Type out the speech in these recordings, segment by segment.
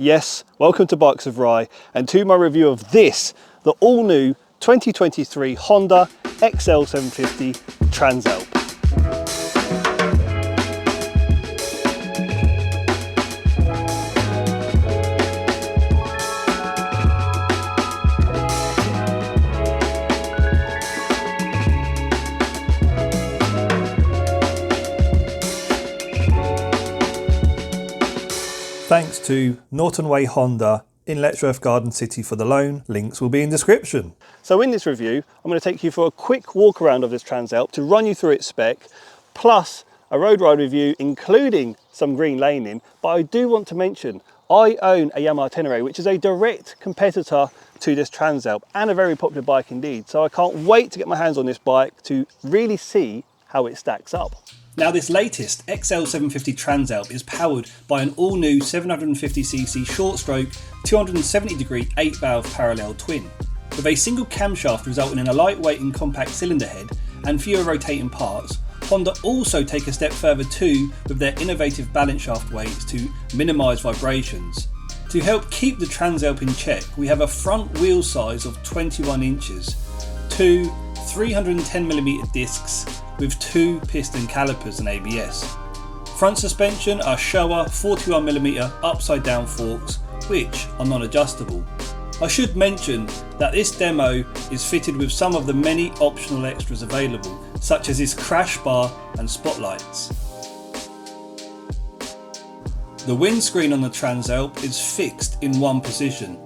Yes, welcome to Bikes of Rye and to my review of this, the all-new 2023 Honda XL750 Transalp. Thanks to Norton Way Honda in Letchworth Garden City for the loan. Links will be in description. So in this review, I'm going to take you for a quick walk around of this Transalp to run you through its spec, plus a road ride review including some green laning. But I do want to mention, I own a Yamaha Tenere, which is a direct competitor to this Transalp and a very popular bike indeed. So I can't wait to get my hands on this bike to really see how it stacks up. Now this latest XL750 Transalp is powered by an all-new 750cc short-stroke 270-degree 8-valve parallel twin. With a single camshaft resulting in a lightweight and compact cylinder head and fewer rotating parts, Honda also take a step further too with their innovative balance shaft weights to minimise vibrations. To help keep the Transalp in check, we have a front wheel size of 21 inches, two 310mm discs with two piston calipers and ABS. Front suspension are Showa 41mm upside down forks, which are non-adjustable. I should mention that this demo is fitted with some of the many optional extras available, such as this crash bar and spotlights. The windscreen on the Transalp is fixed in one position.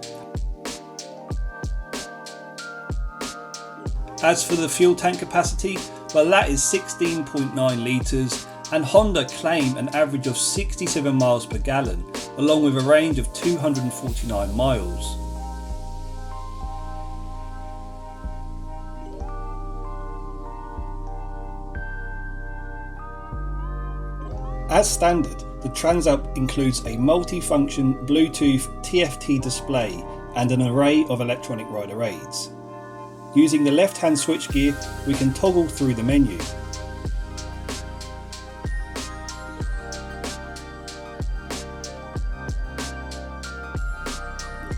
As for the fuel tank capacity, well, that is 16.9 litres, and Honda claim an average of 67 miles per gallon, along with a range of 249 miles. As standard, the Transalp includes a multi-function Bluetooth TFT display and an array of electronic rider aids. Using the left-hand switchgear, we can toggle through the menu.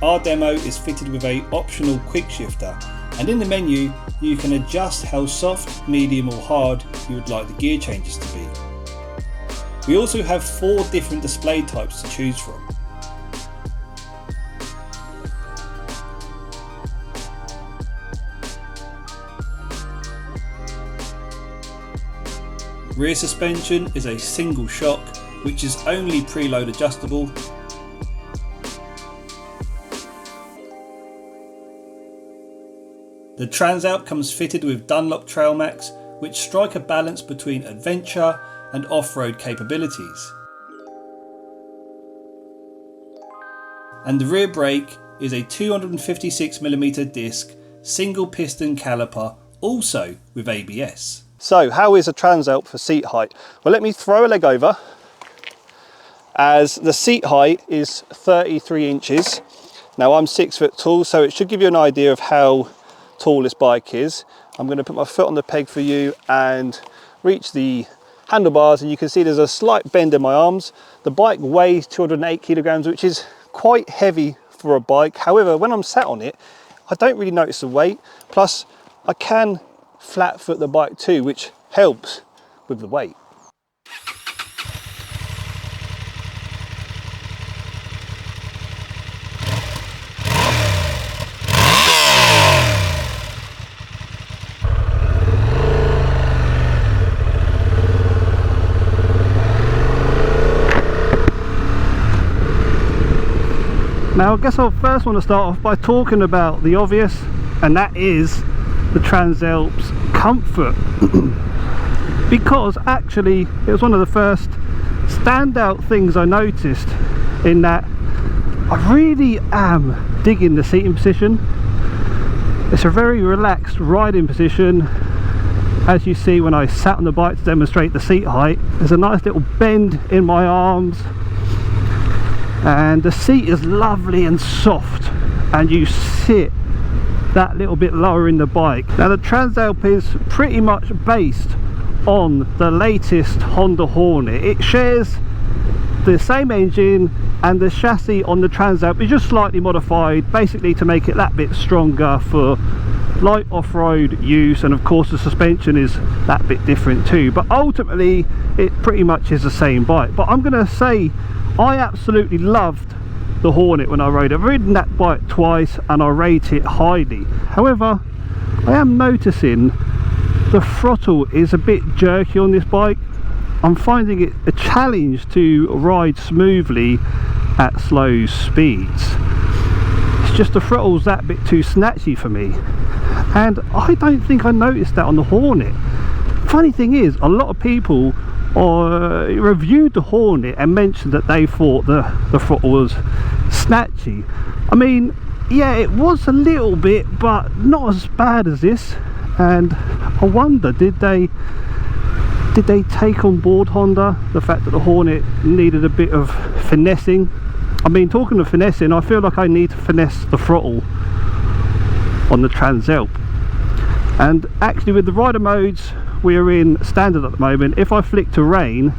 Our demo is fitted with an optional quick shifter, and in the menu you can adjust how soft, medium or hard you would like the gear changes to be. We also have 4 different display types to choose from. Rear suspension is a single shock, which is only preload adjustable. The Transalp comes fitted with Dunlop trail mats, which strike a balance between adventure and off-road capabilities. And the rear brake is a 256mm disc, single piston caliper, also with ABS. So how is a Transalp for seat height? Well, let me throw a leg over, as the seat height is 33 inches. Now I'm 6 foot tall, so it should give you an idea of how tall this bike is. I'm going to put my foot on the peg for you and reach the handlebars, and you can see there's a slight bend in my arms. The bike weighs 208 kilograms, which is quite heavy for a bike. However, when I'm sat on it, I don't really notice the weight. Plus, I can flat foot the bike too, which helps with the weight. Now I guess I'll first want to start off by talking about the obvious, and that is the Transalp's comfort. Because actually it was one of the first standout things I noticed, in that I really am digging the seating position. It's a very relaxed riding position. As you see when I sat on the bike to demonstrate the seat height, there's a nice little bend in my arms, and the seat is lovely and soft, and you sit that little bit lower in the bike. Now the Transalp is pretty much based on the latest Honda Hornet. It shares the same engine and the chassis on the Transalp is just slightly modified, basically to make it that bit stronger for light off-road use, and of course the suspension is that bit different too, but ultimately it pretty much is the same bike. But I'm gonna say I absolutely loved the Hornet when I rode it. I've ridden that bike twice and I rate it highly. However, I am noticing the throttle is a bit jerky on this bike. I'm finding it a challenge to ride smoothly at slow speeds. It's just the throttle's that bit too snatchy for me, and I don't think I noticed that on the Hornet. Funny thing is, a lot of people reviewed the Hornet and mentioned that they thought the throttle was snatchy. I mean, yeah, it was a little bit, but not as bad as this. And I wonder, did they take on board Honda the fact that the Hornet needed a bit of finessing? I mean, talking of finessing, I feel like I need to finesse the throttle on the Transalp. And actually, with the rider modes we are in standard at the moment, if I flick to rain,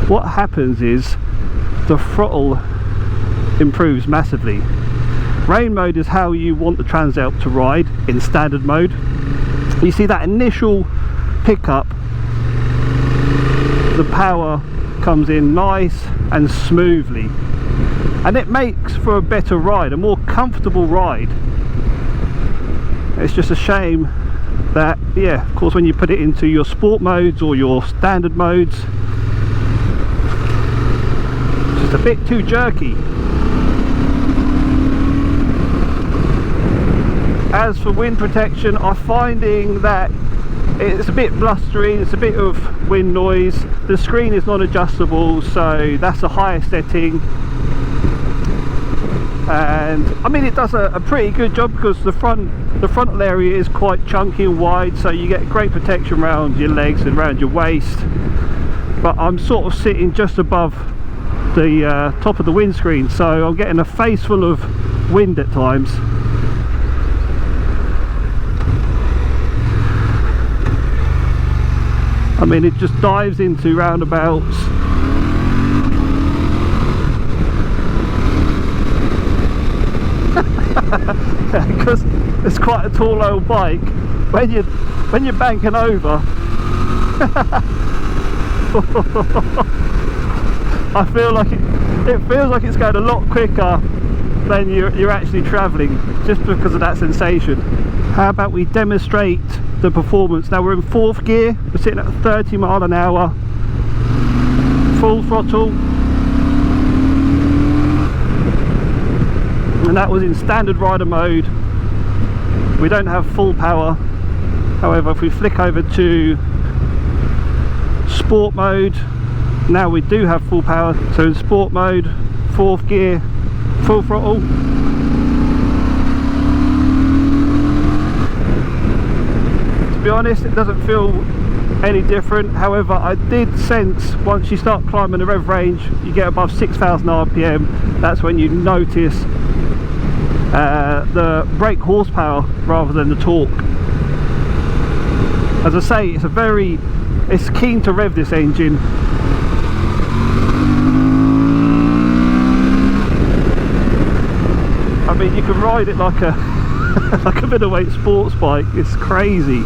what happens is the throttle improves massively. Rain mode is how you want the Transalp to ride in standard mode. You see that initial pickup, the power comes in nice and smoothly, and it makes for a better ride, a more comfortable ride. It's just a shame that, yeah, of course, when you put it into your sport modes or your standard modes, it's just a bit too jerky. As for wind protection, I'm finding that it's a bit blustery, it's a bit of wind noise. The screen is not adjustable, so that's the highest setting. And I mean, it does a pretty good job because the frontal area is quite chunky and wide, so you get great protection around your legs and around your waist. But I'm sort of sitting just above the top of the windscreen, so I'm getting a face full of wind at times. I mean, it just dives into roundabouts. Because it's quite a tall old bike. When you're banking over, I feel like it feels like it's going a lot quicker than you're actually travelling, just because of that sensation. How about we demonstrate the performance? Now we're in 4th gear, we're sitting at 30 mile an hour, full throttle, and that was in standard rider mode. We don't have full power. However, if we flick over to sport mode, now we do have full power. So in sport mode, 4th gear, full throttle. To be honest, it doesn't feel any different. However, I did sense once you start climbing the rev range, you get above 6,000 RPM, that's when you notice the brake horsepower rather than the torque. As I say, it's keen to rev, this engine. I mean, you can ride it like a like a middleweight sports bike. It's crazy.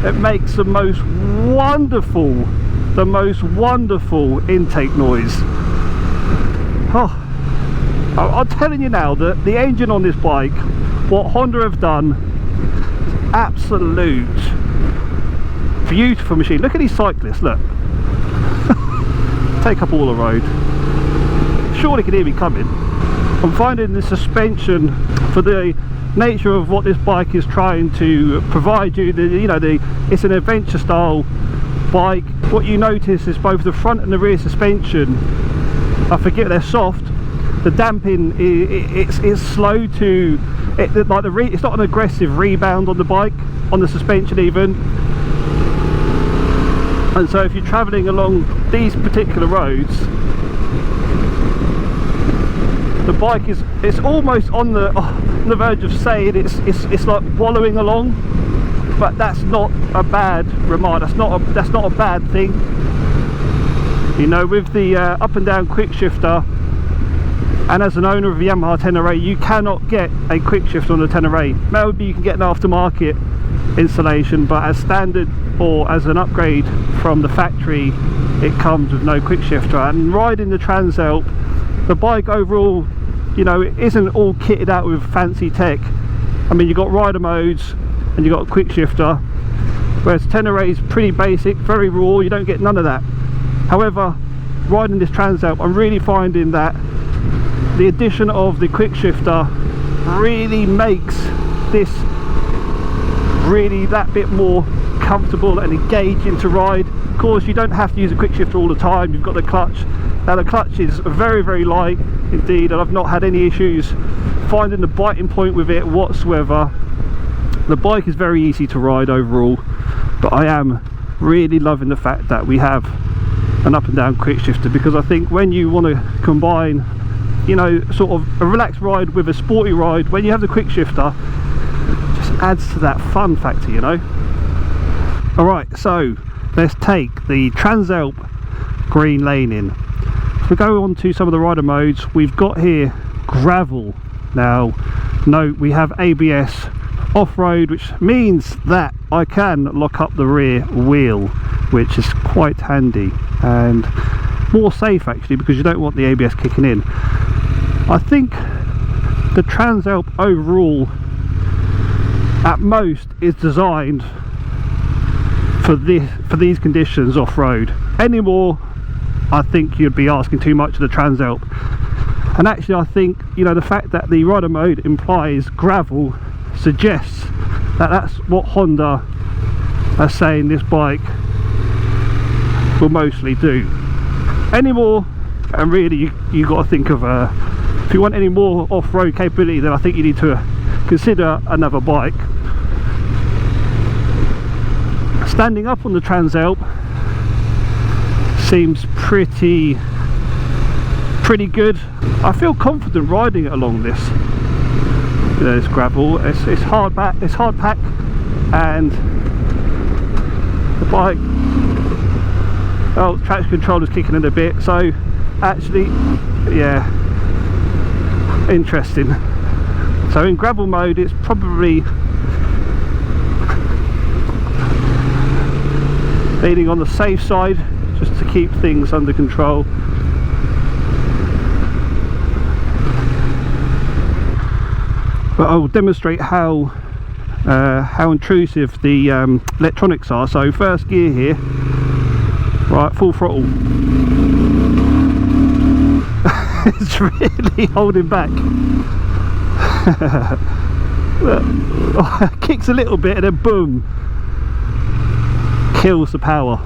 It makes the most wonderful intake noise. Oh, I'm telling you now that the engine on this bike, what Honda have done, is absolute beautiful machine. Look at these cyclists, look. Take up all the road. Surely you can hear me coming. I'm finding the suspension, for the nature of what this bike is trying to provide you, it's an adventure style bike. What you notice is both the front and the rear suspension, I forget they're soft. The damping it's slow to it's not an aggressive rebound on the bike, on the suspension even. And so if you're travelling along these particular roads, the bike it's almost on the verge of saying it's like wallowing along, but that's not a bad remark. That's not a bad thing. You know, with the up and down quick shifter, and as an owner of a Yamaha Tenere, you cannot get a quick shift on the Tenere. Maybe you can get an aftermarket installation, but as standard or as an upgrade from the factory, it comes with no quick shifter. And riding the Transalp, the bike overall, you know, it isn't all kitted out with fancy tech. I mean, you've got rider modes and you've got a quick shifter, whereas Tenere is pretty basic, very raw. You don't get none of that. However, riding this Transalp, I'm really finding that the addition of the quick shifter really makes this really that bit more comfortable and engaging to ride. Of course, you don't have to use a quick shifter all the time. You've got the clutch. Now the clutch is very, very light indeed, and I've not had any issues finding the biting point with it whatsoever. The bike is very easy to ride overall, but I am really loving the fact that we have an up and down quick shifter, because I think when you want to combine, you know, sort of a relaxed ride with a sporty ride, when you have the quick shifter, it just adds to that fun factor, you know. Alright, so let's take the Transalp green laning. If we go on to some of the rider modes, we've got here gravel. Now, note we have ABS off-road, which means that I can lock up the rear wheel, which is quite handy and more safe actually, because you don't want the ABS kicking in. I think the Transalp overall at most is designed for these conditions off-road. Anymore, I think you'd be asking too much of the Transalp. And actually I think, you know, the fact that the rider mode implies gravel suggests that that's what Honda are saying this bike will mostly do. Anymore, and really you got to think of if you want any more off-road capability, then I think you need to consider another bike. Standing up on the Transalp seems pretty good. I feel confident riding it along this. You know, this gravel. It's hard pack, and the bike. Oh, traction control is kicking in a bit. So actually, yeah, interesting. So in gravel mode, it's probably leaning on the safe side, just to keep things under control. But I will demonstrate how intrusive the electronics are. So first gear here, right, full throttle. It's really holding back. Kicks a little bit and then boom, kills the power.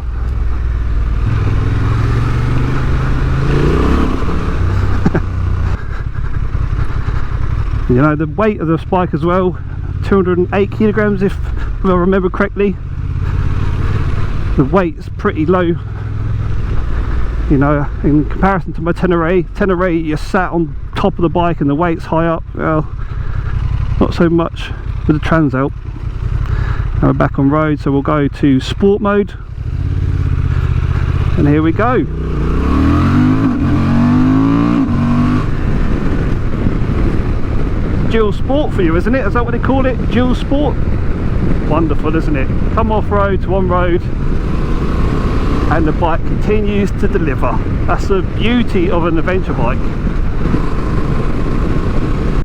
You know, the weight of the bike as well, 208 kilograms if I remember correctly. The weight's pretty low, you know, in comparison to my Tenere. Tenere, you're sat on top of the bike and the weight's high up. Well, not so much with the Transalp. Now we're back on road, so we'll go to sport mode, and here we go. Dual sport for you, isn't it? Is that what they call it? Dual sport? Wonderful, isn't it? Come off road to on road and the bike continues to deliver. That's the beauty of an adventure bike.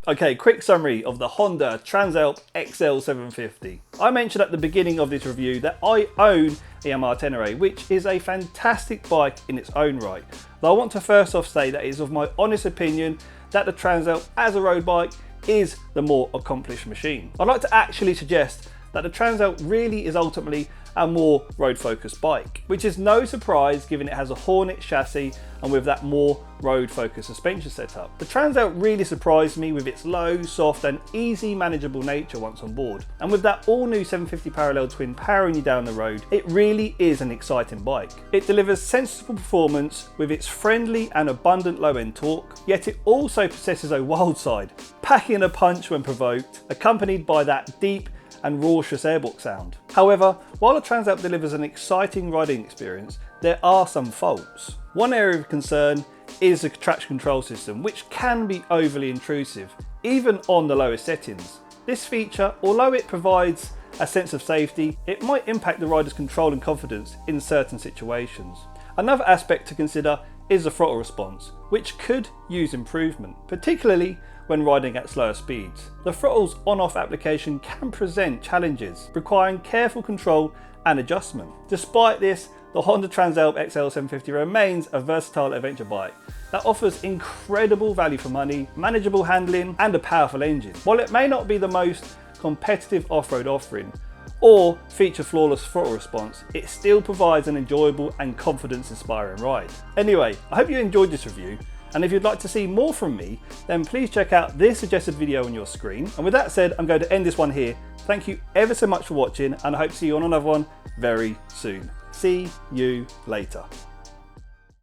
Okay, quick summary of the Honda Transalp XL750. I mentioned at the beginning of this review that I own a Yamaha Tenere, which is a fantastic bike in its own right. Though I want to first off say that it is of my honest opinion that the Transalp as a road bike is the more accomplished machine. I'd like to actually suggest that the Transalp really is ultimately and more road-focused bike, which is no surprise given it has a Hornet chassis and with that more road-focused suspension setup. The Transalp really surprised me with its low, soft and easy manageable nature once on board, and with that all-new 750 parallel twin powering you down the road, it really is an exciting bike. It delivers sensible performance with its friendly and abundant low-end torque, yet it also possesses a wild side, packing a punch when provoked, accompanied by that deep and raucous airbox sound. However, while the Transalp delivers an exciting riding experience, there are some faults. One area of concern is the traction control system, which can be overly intrusive, even on the lowest settings. This feature, although it provides a sense of safety, it might impact the rider's control and confidence in certain situations. Another aspect to consider is the throttle response, which could use improvement, particularly when riding at slower speeds. The throttle's on-off application can present challenges, requiring careful control and adjustment. Despite this, the Honda Transalp XL750 remains a versatile adventure bike that offers incredible value for money, manageable handling and a powerful engine. While it may not be the most competitive off-road offering or feature flawless throttle response, it still provides an enjoyable and confidence-inspiring ride. Anyway, I hope you enjoyed this review, and if you'd like to see more from me, then please check out this suggested video on your screen. And with that said, I'm going to end this one here. Thank you ever so much for watching, and I hope to see you on another one very soon. See you later.